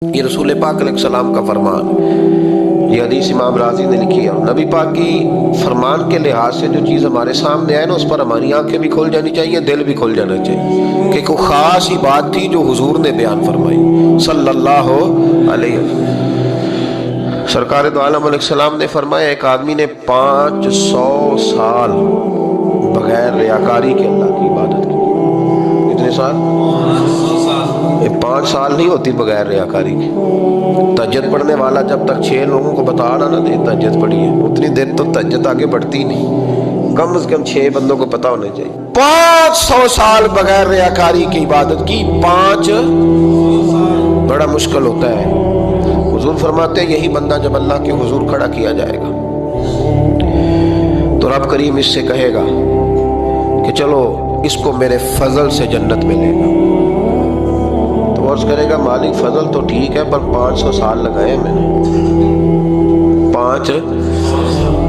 یہ رسول پاک علیہ السلام کا فرمان ہے۔ یہ حدیث امام راضی نے لکھی ہے۔ نبی پاک کی فرمان کے لحاظ سے جو چیز ہمارے سامنے آئے نا، اس پر ہماری آنکھیں بھی کھل جانی چاہیے، دل بھی کھل جانا چاہیے کہ کوئی خاص ہی بات تھی جو حضور نے بیان فرمائی صلی اللہ علیہ وسلم۔ سرکار دو عالم علیہ السلام نے فرمایا، ایک آدمی نے 500 سال بغیر ریاکاری کے اللہ کی عبادت کی۔ کتنے سال؟ 5 سال نہیں ہوتی بغیر ریاکاری کی۔ تہجد پڑھنے والا جب تک 6 لوگوں کو بتا رہا نہ دے تہجد پڑھی ہے، اتنی دیر تو تہجد آگے بڑھتی نہیں، کم از کم 6 بندوں کو پتا ہونا چاہیے۔ 500 سال بغیر ریاکاری کی عبادت کی، 5 بڑا مشکل ہوتا ہے۔ حضور فرماتے ہیں یہی بندہ جب اللہ کے حضور کھڑا کیا جائے گا تو رب کریم اس سے کہے گا کہ چلو اس کو میرے فضل سے جنت میں لے گا۔ تو عرض کرے گا مالک فضل تو ٹھیک ہے پر 500 سال لگائے میں نے۔ 5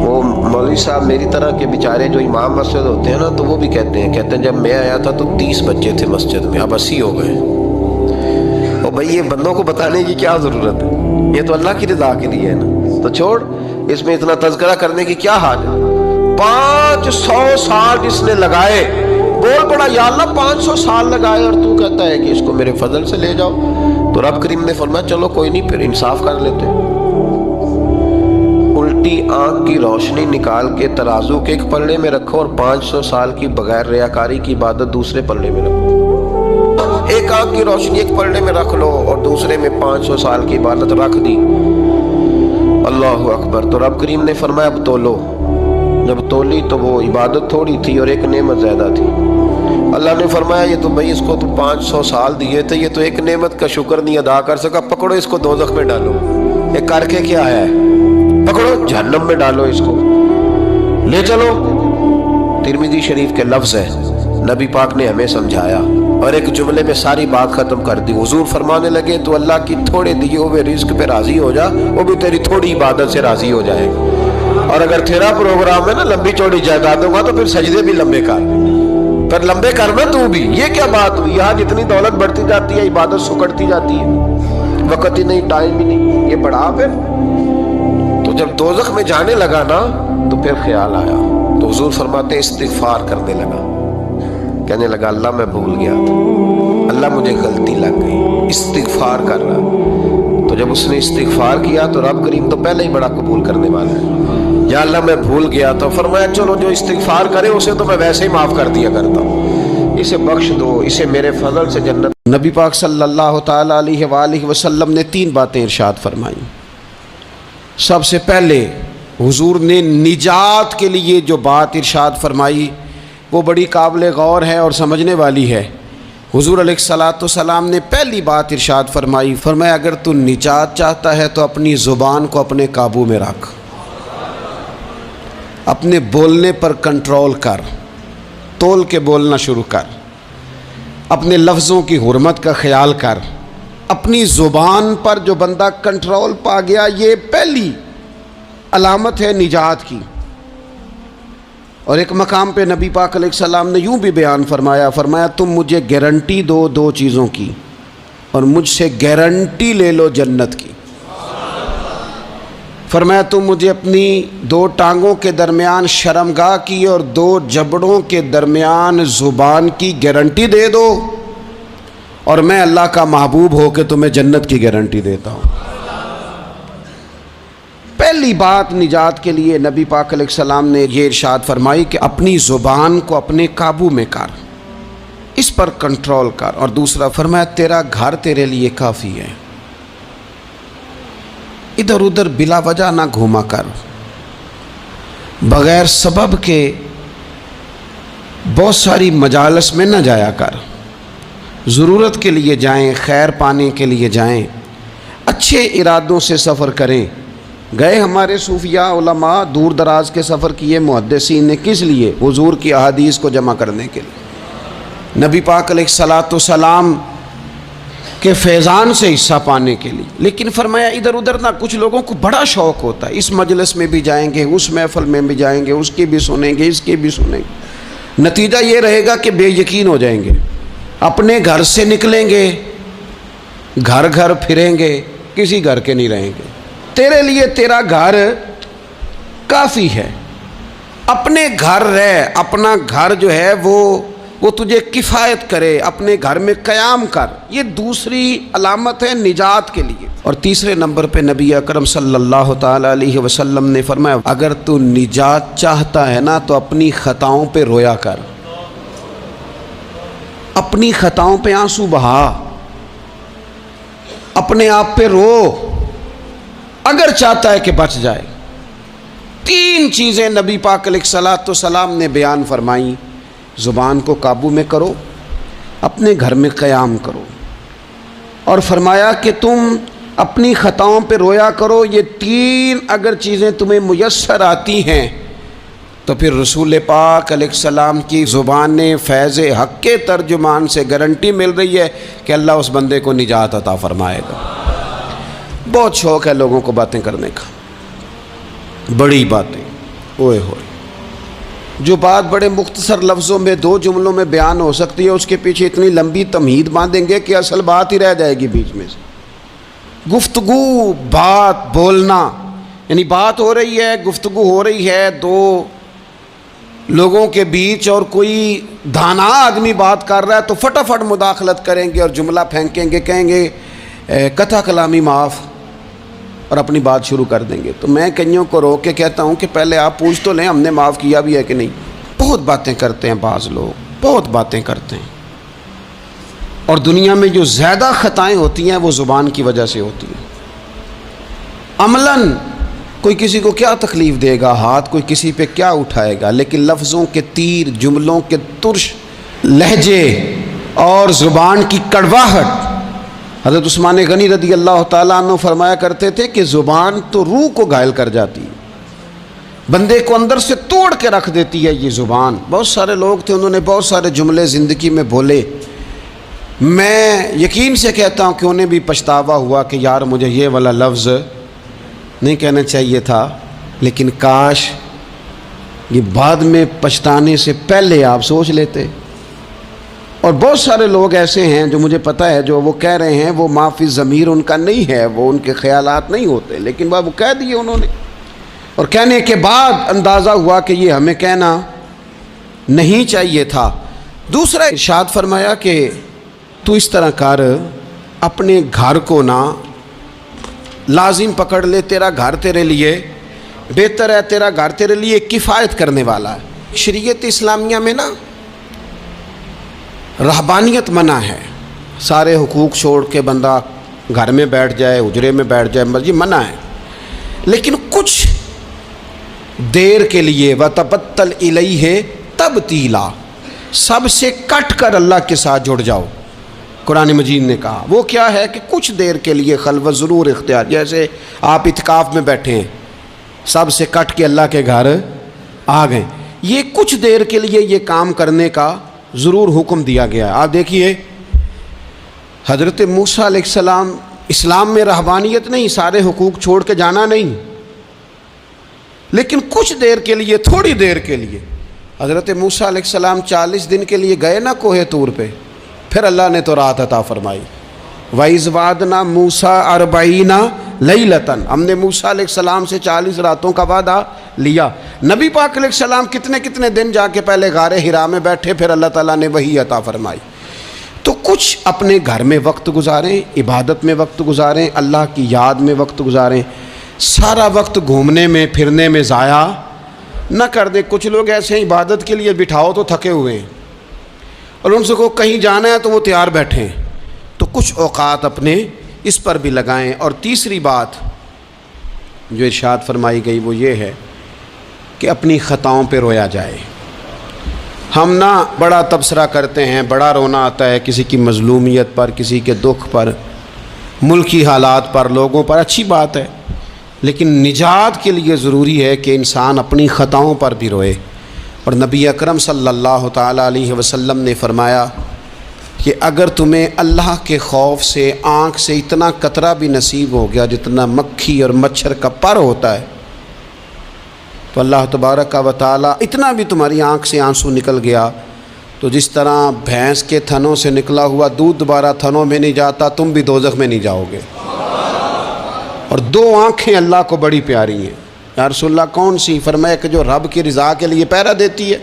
وہ مولوی صاحب میری طرح کے بیچارے جو امام مسجد ہوتے ہیں نا، تو وہ بھی کہتے ہیں جب میں آیا تھا تو 30 بچے تھے مسجد میں، اب 80 ہو گئے۔ اور بھائی یہ بندوں کو بتانے کی کیا ضرورت ہے، یہ تو اللہ کی رضا کے لیے ہے نا، تو چھوڑ اس میں اتنا تذکرہ کرنے کی کیا حاجت ہے۔ 500 سال اس نے لگائے، بول پڑا یا اللہ 500 سال لگائے اور تو کہتا ہے کہ اس کو میرے فضل سے لے جاؤ۔ تو رب کریم نے فرمایا چلو کوئی نہیں، پھر انصاف کر لیتے، الٹی آنکھ کی روشنی نکال کے ترازو کے ایک پلڑے میں رکھو اور 500 سال کی بغیر ریاکاری کی عبادت دوسرے پلڑے میں رکھو۔ ایک آنکھ کی روشنی ایک پلڑے میں رکھ لو اور دوسرے میں 500 سال کی عبادت رکھ دی۔ اللہ اکبر۔ تو رب کریم نے فرمایا اب تولو۔ جب تولی تو وہ عبادت تھوڑی تھی اور ایک نعمت زیادہ تھی۔ اللہ نے فرمایا یہ تو بھائی اس کو تو 500 سال دیے تھے، یہ تو ایک نعمت کا شکر نہیں ادا کر سکا، پکڑو اس کو دوزخ میں ڈالو۔ یہ کر کے کیا آیا ہے؟ پکڑو جہنم میں ڈالو اس کو، لے چلو۔ ترمذی شریف کے لفظ ہے، نبی پاک نے ہمیں سمجھایا اور ایک جملے میں ساری بات ختم کر دی۔ حضور فرمانے لگے تو اللہ کی تھوڑے دیے ہوئے رزق پہ راضی ہو جا، وہ بھی تیری تھوڑی عبادت سے راضی ہو جائے گا۔ اور اگر تیرا پروگرام ہے نا لمبی چوڑی جائیدادوں کا، تو پھر سجدے بھی لمبے کر، پھر لمبے کرنا تو بھی۔ یہ کیا بات ہوئی؟ یہاں جتنی دولت بڑھتی جاتی ہے عبادت سکڑتی جاتی ہے، وقت ہی نہیں، ٹائم ہی نہیں، یہ بڑھا۔ پھر تو جب دوزخ میں جانے لگا نا تو پھر خیال آیا، تو حضور فرماتے استغفار کرنے لگا، کہنے لگا اللہ میں بھول گیا تھا، اللہ مجھے غلطی لگ گئی، استغفار کر رہا۔ تو جب اس نے استغفار کیا تو رب کریم تو پہلے ہی بڑا قبول کرنے والا ہے۔ یا اللہ میں بھول گیا تو فرمایا چلو جو استغفار کرے اسے تو میں ویسے ہی معاف کر دیا کرتا ہوں، اسے بخش دو، اسے میرے فضل سے جنت۔ نبی پاک صلی اللہ تعالی علیہ وآلہ وسلم نے 3 باتیں ارشاد فرمائیں۔ سب سے پہلے حضور نے نجات کے لیے جو بات ارشاد فرمائی وہ بڑی قابل غور ہے اور سمجھنے والی ہے۔ حضور علیہ الصلاۃ والسلام نے پہلی بات ارشاد فرمائی، فرمایا اگر تو نجات چاہتا ہے تو اپنی زبان کو اپنے قابو میں رکھ، اپنے بولنے پر کنٹرول کر، تول کے بولنا شروع کر، اپنے لفظوں کی حرمت کا خیال کر۔ اپنی زبان پر جو بندہ کنٹرول پا گیا، یہ پہلی علامت ہے نجات کی۔ اور ایک مقام پہ نبی پاک علیہ السلام نے یوں بھی بیان فرمایا تم مجھے گارنٹی دو 2 چیزوں کی اور مجھ سے گارنٹی لے لو جنت کی۔ فرمایا تم مجھے اپنی 2 ٹانگوں کے درمیان شرمگاہ کی اور 2 جبڑوں کے درمیان زبان کی گارنٹی دے دو اور میں اللہ کا محبوب ہو کے تمہیں جنت کی گارنٹی دیتا ہوں۔ پہلی بات نجات کے لیے نبی پاک علیہ السلام نے یہ ارشاد فرمائی کہ اپنی زبان کو اپنے قابو میں کر، اس پر کنٹرول کر۔ اور دوسرا فرمایا تیرا گھر تیرے لیے کافی ہے، ادھر ادھر بلا وجہ نہ گھوما کر، بغیر سبب کے بہت ساری مجالس میں نہ جایا کر، ضرورت کے لیے جائیں، خیر پانے کے لیے جائیں، اچھے ارادوں سے سفر کریں۔ گئے ہمارے صوفیاء علماء دور دراز کے سفر کیے محدثین نے، کس لیے؟ حضور کی احادیث کو جمع کرنے کے لیے، نبی پاک علیہ الصلاۃ والسلام کے فیضان سے حصہ پانے کے لیے۔ لیکن فرمایا ادھر ادھر نہ، کچھ لوگوں کو بڑا شوق ہوتا ہے، اس مجلس میں بھی جائیں گے، اس محفل میں بھی جائیں گے، اس کی بھی سنیں گے، اس کی بھی سنیں گے، نتیجہ یہ رہے گا کہ بے یقین ہو جائیں گے، اپنے گھر سے نکلیں گے گھر گھر پھریں گے کسی گھر کے نہیں رہیں گے. تیرے لیے تیرا گھر کافی ہے. اپنے گھر رہ، اپنا گھر جو ہے وہ تجھے کفایت کرے، اپنے گھر میں قیام کر. یہ دوسری علامت ہے نجات کے لیے. اور تیسرے نمبر پہ نبی اکرم صلی اللہ تعالی علیہ وسلم نے فرمایا اگر تو نجات چاہتا ہے نا تو اپنی خطاؤں پہ رویا کر، اپنی خطاؤں پہ آنسو بہا، اپنے آپ پہ رو اگر چاہتا ہے کہ بچ جائے. 3 چیزیں نبی پاک علیہ الصلوۃ والسلام نے بیان فرمائیں. زبان کو قابو میں کرو، اپنے گھر میں قیام کرو، اور فرمایا کہ تم اپنی خطاؤں پہ رویا کرو. یہ 3 اگر چیزیں تمہیں میسر آتی ہیں تو پھر رسول پاک علیہ السلام کی زبان فیض حق کے ترجمان سے گارنٹی مل رہی ہے کہ اللہ اس بندے کو نجات عطا فرمائے گا. بہت شوق ہے لوگوں کو باتیں کرنے کا، بڑی باتیں، اوئے ہوئے. جو بات بڑے مختصر لفظوں میں 2 جملوں میں بیان ہو سکتی ہے اس کے پیچھے اتنی لمبی تمہید باندھیں گے کہ اصل بات ہی رہ جائے گی بیچ میں سے. گفتگو، بات، بولنا، یعنی بات ہو رہی ہے، گفتگو ہو رہی ہے 2 لوگوں کے بیچ اور کوئی دانا آدمی بات کر رہا ہے تو فٹافٹ مداخلت کریں گے اور جملہ پھینکیں گے، کہیں گے قطع کلامی معاف، اور اپنی بات شروع کر دیں گے. تو میں کئیوں کو روک کے کہتا ہوں کہ پہلے آپ پوچھ تو لیں ہم نے معاف کیا بھی ہے کہ نہیں. بہت باتیں کرتے ہیں بعض لوگ، بہت باتیں کرتے ہیں، اور دنیا میں جو زیادہ خطائیں ہوتی ہیں وہ زبان کی وجہ سے ہوتی ہیں. عملاً کوئی کسی کو کیا تکلیف دے گا، ہاتھ کوئی کسی پہ کیا اٹھائے گا، لیکن لفظوں کے تیر، جملوں کے ترش لہجے اور زبان کی کڑواہٹ. حضرت عثمان غنی رضی اللہ تعالیٰ عنہ فرمایا کرتے تھے کہ زبان تو روح کو گھائل کر جاتی ہے، بندے کو اندر سے توڑ کے رکھ دیتی ہے یہ زبان. بہت سارے لوگ تھے، انہوں نے بہت سارے جملے زندگی میں بولے. میں یقین سے کہتا ہوں کہ انہیں بھی پچھتاوا ہوا کہ یار مجھے یہ والا لفظ نہیں کہنا چاہیے تھا، لیکن کاش یہ بعد میں پچھتانے سے پہلے آپ سوچ لیتے. اور بہت سارے لوگ ایسے ہیں جو مجھے پتہ ہے جو وہ کہہ رہے ہیں وہ معافی ضمیر ان کا نہیں ہے، وہ ان کے خیالات نہیں ہوتے، لیکن وہ کہہ دیے انہوں نے، اور کہنے کے بعد اندازہ ہوا کہ یہ ہمیں کہنا نہیں چاہیے تھا. دوسرا ارشاد فرمایا کہ تو اس طرح کر، اپنے گھر کو نہ لازم پکڑ لے، تیرا گھر تیرے لیے بہتر ہے، تیرا گھر تیرے لیے کفایت کرنے والا ہے. شریعت اسلامیہ میں نا رہبانیت منع ہے، سارے حقوق چھوڑ کے بندہ گھر میں بیٹھ جائے، حجرے میں بیٹھ جائے، مسجد منع ہے. لیکن کچھ دیر کے لیے وَتَبَتَّلْ إِلَيْهِ تَبْتِيلًا، سب سے کٹ کر اللہ کے ساتھ جڑ جاؤ. قرآن مجید نے کہا وہ کیا ہے کہ کچھ دیر کے لیے خلوت ضرور اختیار، جیسے آپ اعتکاف میں بیٹھے ہیں، سب سے کٹ کے اللہ کے گھر آ گئے، یہ کچھ دیر کے لیے یہ کام کرنے کا ضرور حکم دیا گیا ہے. آپ دیکھیے حضرت موسیٰ علیہ السلام، اسلام میں رہبانیت نہیں، سارے حقوق چھوڑ کے جانا نہیں، لیکن کچھ دیر کے لیے، تھوڑی دیر کے لیے. حضرت موسیٰ علیہ السلام 40 دن کے لیے گئے نا کوہ طور پہ، پھر اللہ نے تو رات عطا فرمائی. وَإِذْ وَعَدْنَا مُوسَىٰ 40 لَيْلَةً، ہم نے موسیٰ علیہ السلام سے 40 راتوں کا وعدہ لیا. نبی پاک علیہ السلام کتنے دن جا کے پہلے غار حرا میں بیٹھے، پھر اللہ تعالیٰ نے وحی عطا فرمائی. تو کچھ اپنے گھر میں وقت گزاریں، عبادت میں وقت گزاریں، اللہ کی یاد میں وقت گزاریں. سارا وقت گھومنے میں پھرنے میں ضائع نہ کر دیں. کچھ لوگ ایسے ہیں عبادت کے لیے بٹھاؤ تو تھکے ہوئے ہیں، اور ان سے کو کہیں جانا ہے تو وہ تیار بیٹھے ہیں. تو کچھ اوقات اپنے اس پر بھی لگائیں. اور تیسری بات جو ارشاد فرمائی گئی وہ یہ ہے کہ اپنی خطاؤں پہ رویا جائے. ہم نہ بڑا تبصرہ کرتے ہیں، بڑا رونا آتا ہے کسی کی مظلومیت پر، کسی کے دکھ پر، ملکی حالات پر، لوگوں پر، اچھی بات ہے، لیکن نجات کے لیے ضروری ہے کہ انسان اپنی خطاؤں پر بھی روئے. اور نبی اکرم صلی اللہ تعالیٰ علیہ وسلم نے فرمایا کہ اگر تمہیں اللہ کے خوف سے آنکھ سے اتنا قطرہ بھی نصیب ہو گیا جتنا مکھی اور مچھر کا پر ہوتا ہے، تو اللہ تبارک و تعالیٰ اتنا بھی تمہاری آنکھ سے آنسو نکل گیا تو جس طرح بھینس کے تھنوں سے نکلا ہوا دودھ دوبارہ تھنوں میں نہیں جاتا، تم بھی دوزخ میں نہیں جاؤ گے۔ اور دو آنکھیں اللہ کو بڑی پیاری ہیں۔ یا رسول اللہ کون سی؟ فرمایا کہ جو رب کی رضا کے لیے پہرا دیتی ہے،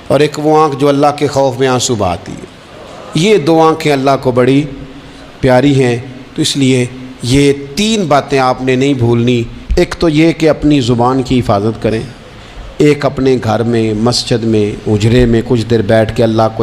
اور ایک وہ آنکھ جو اللہ کے خوف میں آنسو بہاتی ہے۔ یہ دو آنکھیں اللہ کو بڑی پیاری ہیں۔ تو اس لیے یہ تین باتیں آپ نے نہیں بھولنی۔ ایک تو یہ کہ اپنی زبان کی حفاظت کریں، ایک اپنے گھر میں، مسجد میں، اجرے میں کچھ دیر بیٹھ کے اللہ کو